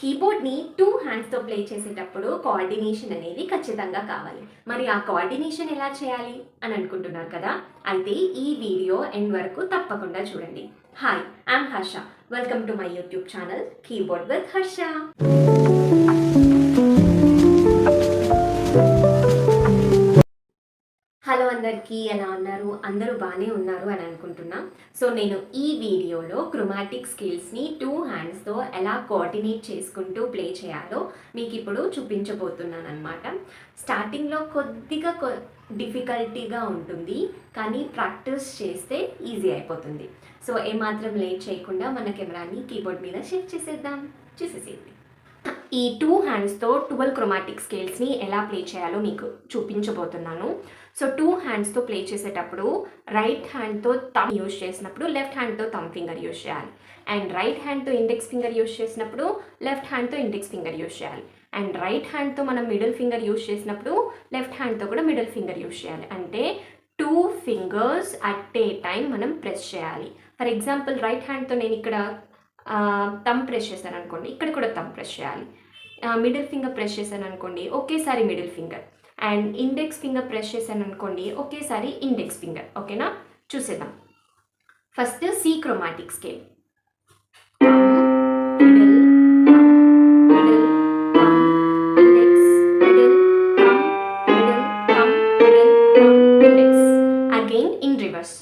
కీబోర్డ్ని 2 హ్యాండ్స్తో play చేసేటప్పుడు coordination అనేది ఖచ్చితంగా కావాలి. మరి ఆ కోఆర్డినేషన్ ఎలా చేయాలి అని అనుకుంటున్నారు కదా? అయితే ఈ వీడియో ఎండ్ వరకు తప్పకుండా చూడండి. Hi, I'm Harsha. Welcome to my YouTube channel keyboard with Harsha. Hello అందరికీ, ఎలా ఉన్నారు? అందరూ బాగానే ఉన్నారు అని అనుకుంటున్నా. సో నేను ఈ వీడియోలో క్రోమాటిక్ స్కేల్స్ని 2 హ్యాండ్స్తో ఎలా కోఆర్డినేట్ చేసుకుంటూ ప్లే చేయాలో మీకు ఇప్పుడు చూపించబోతున్నాను అనమాట. స్టార్టింగ్లో కొద్దిగా డిఫికల్టీగా ఉంటుంది, కానీ ప్రాక్టీస్ చేస్తే ఈజీ అయిపోతుంది. సో ఏమాత్రం లేట్ చేయకుండా మన కెమెరాని కీబోర్డ్ మీద షిఫ్ట్ చేసేద్దాం. చూసేసేయండి. ఈ 2 హ్యాండ్స్తో 12 క్రోమాటిక్ స్కేల్స్ని ఎలా ప్లే చేయాలో మీకు చూపించబోతున్నాను. సో 2 హ్యాండ్స్తో ప్లే చేసేటప్పుడు రైట్ హ్యాండ్తో థంబ్ యూజ్ చేసినప్పుడు లెఫ్ట్ హ్యాండ్తో థంబ్ ఫింగర్ యూజ్ చేయాలి. అండ్ రైట్ హ్యాండ్తో ఇండెక్స్ ఫింగర్ యూజ్ చేసినప్పుడు లెఫ్ట్ హ్యాండ్తో ఇండెక్స్ ఫింగర్ యూజ్ చేయాలి. అండ్ రైట్ హ్యాండ్తో మనం మిడిల్ ఫింగర్ యూజ్ చేసినప్పుడు లెఫ్ట్ హ్యాండ్తో కూడా మిడిల్ ఫింగర్ యూజ్ చేయాలి. అంటే 2 ఫింగర్స్ అట్ ఏ టైం మనం ప్రెస్ చేయాలి. ఫర్ ఎగ్జాంపుల్ రైట్ హ్యాండ్తో నేను ఇక్కడ థంబ్ ప్రెస్ చేశాను అనుకోండి, ఇక్కడ కూడా థంబ్ ప్రెస్ చేయాలి. మిడిల్ ఫింగర్ ప్రెస్ చేశాను అనుకోండి, ఒకేసారి middle finger. And index finger press చేశాను అనుకోండి, ఒకేసారి ఇండెక్స్ ఫింగర్. ఓకేనా? చూసేద్దాం. First C chromatic scale. Middle, middle, index, middle, middle, middle, index. Again in reverse.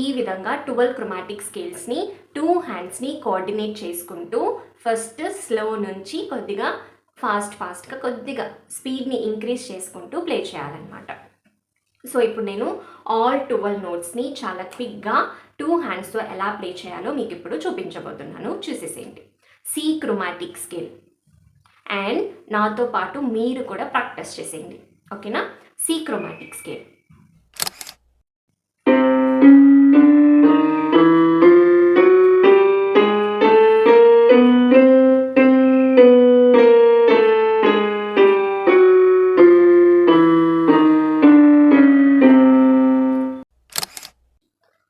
ఈ విధంగా 12 క్రోమాటిక్ స్కేల్స్ని 2 హ్యాండ్స్ని కోఆర్డినేట్ చేసుకుంటూ ఫస్ట్ స్లో నుంచి కొద్దిగా ఫాస్ట్గా కొద్దిగా స్పీడ్ని ఇంక్రీజ్ చేసుకుంటూ ప్లే చేయాలన్నమాట. సో ఇప్పుడు నేను ఆల్ 12 నోట్స్ని చాలా క్విక్గా 2 హ్యాండ్స్తో ఎలా ప్లే చేయాలో మీకు ఇప్పుడు చూపించబోతున్నాను. చూసేసేయండి. C chromatic scale. అండ్ నాతో పాటు మీరు కూడా ప్రాక్టీస్ చేసేయండి. ఓకేనా? C chromatic scale.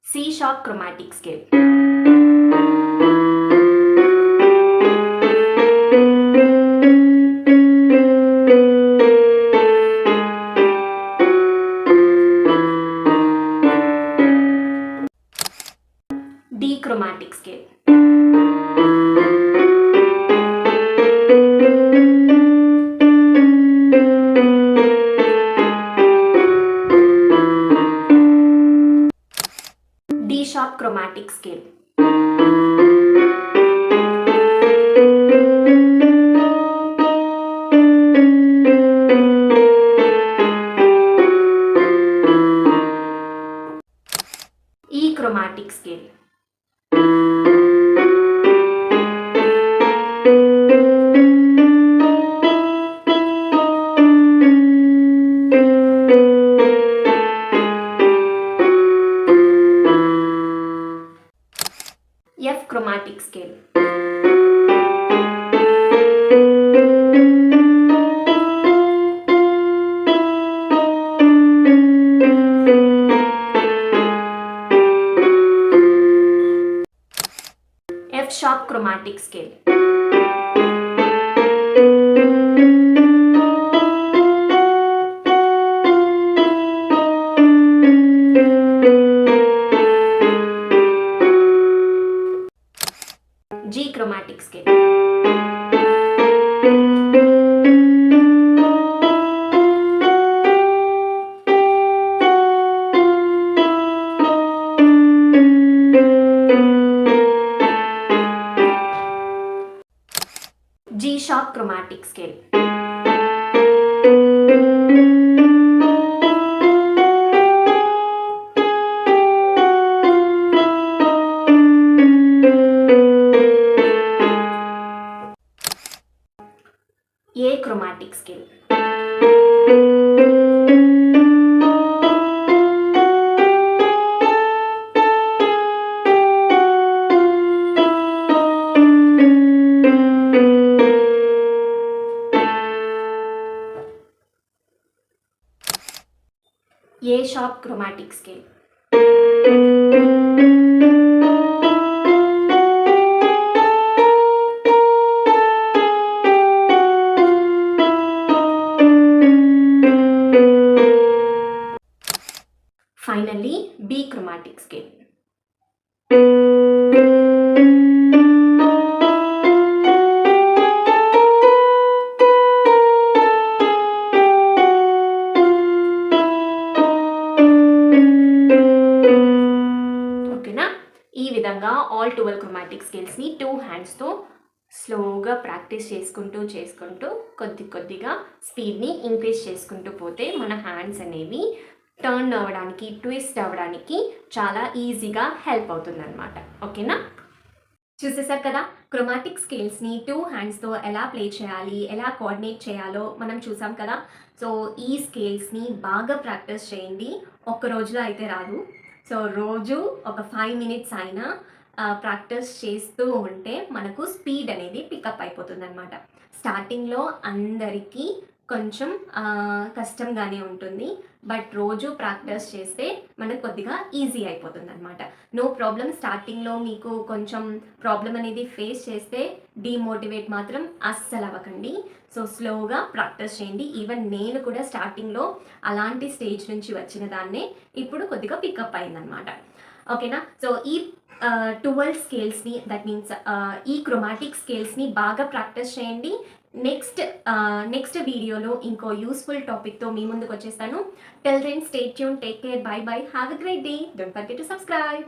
C sharp chromatic scale. D chromatic scale. D sharp chromatic scale. E chromatic scale. F chromatic scale. F sharp chromatic scale. G chromatic scale. G sharp chromatic scale. A chromatic scale. sharp chromatic scale. Finally, B chromatic scale. ఓకేనా, ఈ విధంగా all 12 chromatic స్కేల్స్ని 2 హ్యాండ్స్తో స్లోగా practice చేసుకుంటూ కొద్దిగా స్పీడ్ని increase చేసుకుంటూ పోతే మన హ్యాండ్స్ అనేవి టర్న్ అవ్వడానికి, ట్విస్ట్ అవ్వడానికి చాలా ఈజీగా హెల్ప్ అవుతుందన్నమాట. ఓకేనా, చూసేసారు కదా, క్రోమాటిక్ స్కేల్స్ని 2 హ్యాండ్స్తో ఎలా ప్లే చేయాలి, ఎలా కోఆర్డినేట్ చేయాలో మనం చూసాం కదా. సో ఈ స్కేల్స్ని బాగా ప్రాక్టీస్ చేయండి. ఒక్క రోజులో అయితే రాదు. సో రోజు ఒక 5 మినిట్స్ అయినా ప్రాక్టీస్ చేస్తూ ఉంటే మనకు స్పీడ్ అనేది పికప్ అయిపోతుంది అనమాట. స్టార్టింగ్లో అందరికీ కొంచెం కష్టంగానే ఉంటుంది, బట్ రోజు ప్రాక్టీస్ చేస్తే మనకు కొద్దిగా ఈజీ అయిపోతుంది అనమాట. నో ప్రాబ్లం, స్టార్టింగ్లో మీకు కొంచెం ప్రాబ్లం అనేది ఫేస్ చేస్తే డీమోటివేట్ మాత్రం అస్సలు అవ్వకండి. సో స్లోగా ప్రాక్టీస్ చేయండి. ఈవెన్ నేను కూడా స్టార్టింగ్లో అలాంటి స్టేజ్ నుంచి వచ్చిన దాన్నే ఇప్పుడు కొద్దిగా పికప్ అయిందనమాట. ఓకేనా, సో ఈ 12 స్కేల్స్ని, దట్ మీన్స్ ఈ క్రోమాటిక్ స్కేల్స్ని బాగా ప్రాక్టీస్ చేయండి. నెక్స్ట్ వీడియోలో ఇంకో యూస్ఫుల్ టాపిక్తో మీ ముందుకు వచ్చేస్తాను. Till then stay tune, take care, bye bye, have a great day, don't forget to subscribe.